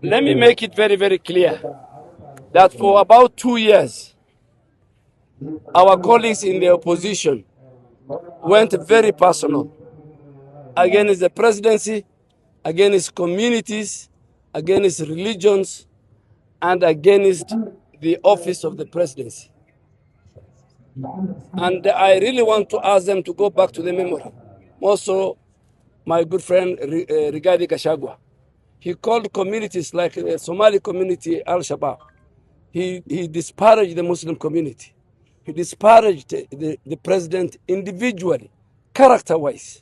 Let me make it very, very clear that for about 2 years, our colleagues in the opposition went very personal against the presidency, against communities, against religions, and against the office of the presidency. And I really want to ask them to go back to the memory. Also, my good friend Rigathi Gachagua, he called communities like the Somali community Al-Shabaab. He disparaged the Muslim community. He disparaged the president individually, character-wise.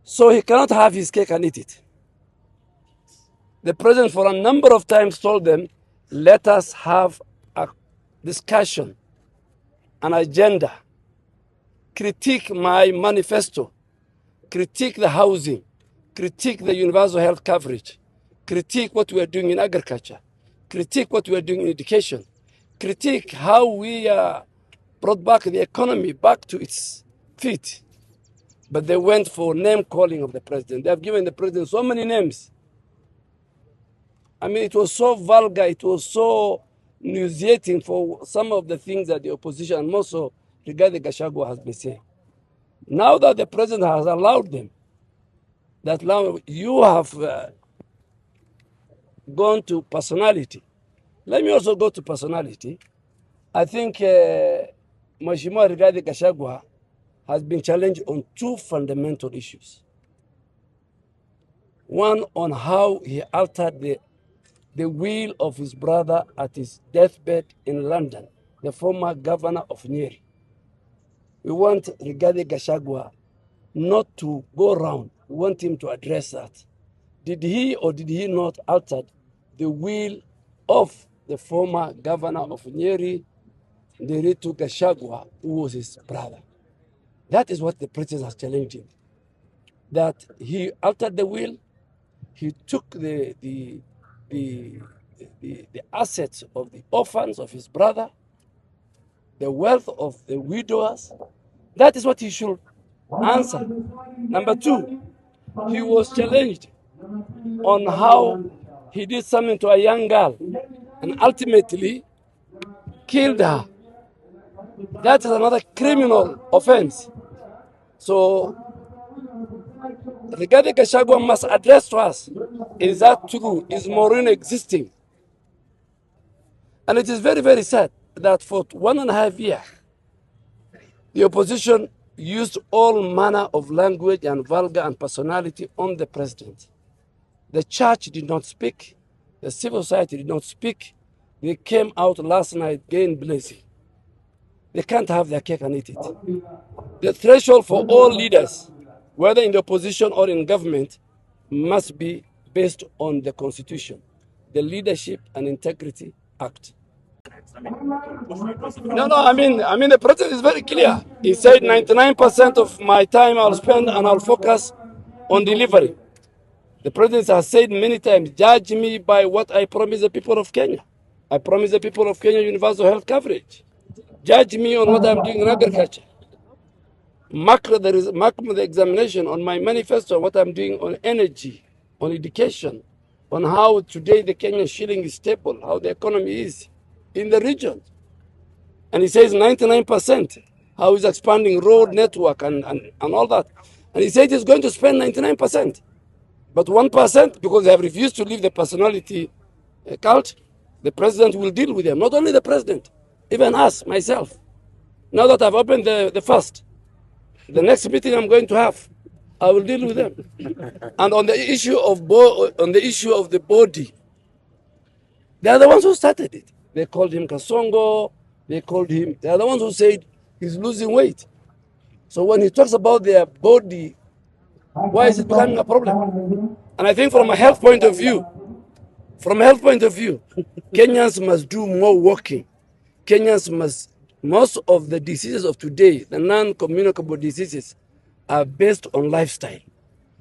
So he cannot have his cake and eat it. The president for a number of times told them, let us have a discussion, an agenda, critique my manifesto, critique the housing, critique the universal health coverage, critique what we are doing in agriculture, critique what we are doing in education, critique how we brought back the economy back to its feet. But they went for name calling of the president. They have given the president so many names. I mean, it was so vulgar, it was so nauseating for some of the things that the opposition, and also Rigathi Gachagua, has been saying. Now that the president has allowed them, that now you have gone to personality. Let me also go to personality. I think Mheshimiwa Rigathi Gachagua has been challenged on two fundamental issues. One, on how he altered the will of his brother at his deathbed in London, the former governor of Nyeri. We want Rigathi Gachagua not to go around. We want him to address that. Did he or did he not alter the will of the former governor of Nyeri, Nderitu Gachagua, who was his brother? That is what the president has challenged him. That he altered the will, he took the assets of the orphans of his brother, the wealth of the widowers. That is what he should answer. Number two, he was challenged on how he did something to a young girl and ultimately killed her. That is another criminal offense. So Rigathi Gachagua must address to us, is that true? Is Maureen existing? And it is very, very sad that for 1.5 years, the opposition used all manner of language and vulgar and personality on the president. The church did not speak. The civil society did not speak. They came out last night again blazing. They can't have their cake and eat it. The threshold for all leaders, whether in the opposition or in government, must be based on the Constitution, the Leadership and Integrity Act. No, I mean, the president is very clear. He said 99% of my time I'll spend and I'll focus on delivery. The president has said many times, judge me by what I promise the people of Kenya. I promise the people of Kenya universal health coverage. Judge me on what I'm doing in agriculture. Mark the examination on my manifesto, what I'm doing on energy, on education, on how today the Kenyan shilling is stable, how the economy is in the region. And he says 99%, how he's expanding road network and all that. And he said he's going to spend 99%. But 1%, because they have refused to leave the personality cult, the president will deal with them. Not only the president, even us, myself. Now that I've opened the first, the next meeting I'm going to have, I will deal with them. And on the issue of the body, they are the ones who started it. They called him Kasongo. They are the ones who said he's losing weight. So when he talks about their body, why is it becoming a problem? And I think from a health point of view, Kenyans must do more walking. Most of the diseases of today, the non-communicable diseases, are based on lifestyle.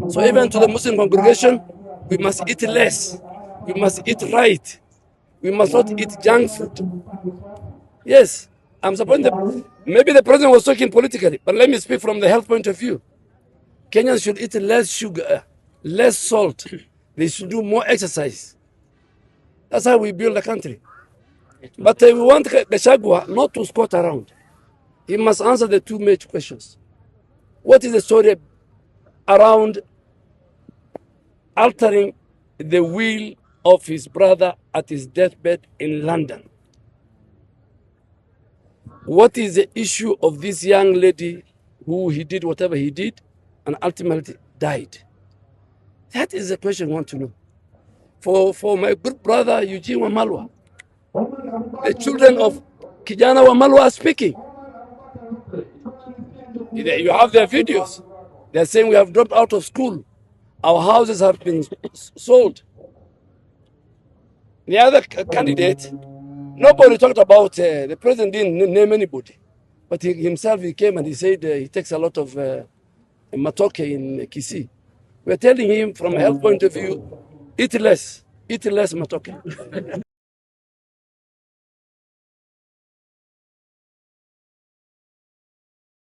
So even to the Muslim congregation, we must eat less. We must eat right. We must not eat junk food. Yes, I'm supporting maybe the president was talking politically, but let me speak from the health point of view. Kenyans should eat less sugar, less salt, They should do more exercise. That's how we build the country. But we want Gachagua not to squat around. He must answer the two major questions. What is the story around altering the will of his brother at his deathbed in London? What is the issue of this young lady who he did whatever he did and ultimately died? That is the question I want to know. For my good brother Eugene Wamalwa, the children of Kijana Wamalwa are speaking. You have their videos. They're saying we have dropped out of school. Our houses have been sold. The other candidate, nobody talked about, the president didn't name anybody. But he himself, he came and he said he takes a lot of matoke in Kisii. We're telling him from a health point of view, eat less matoke.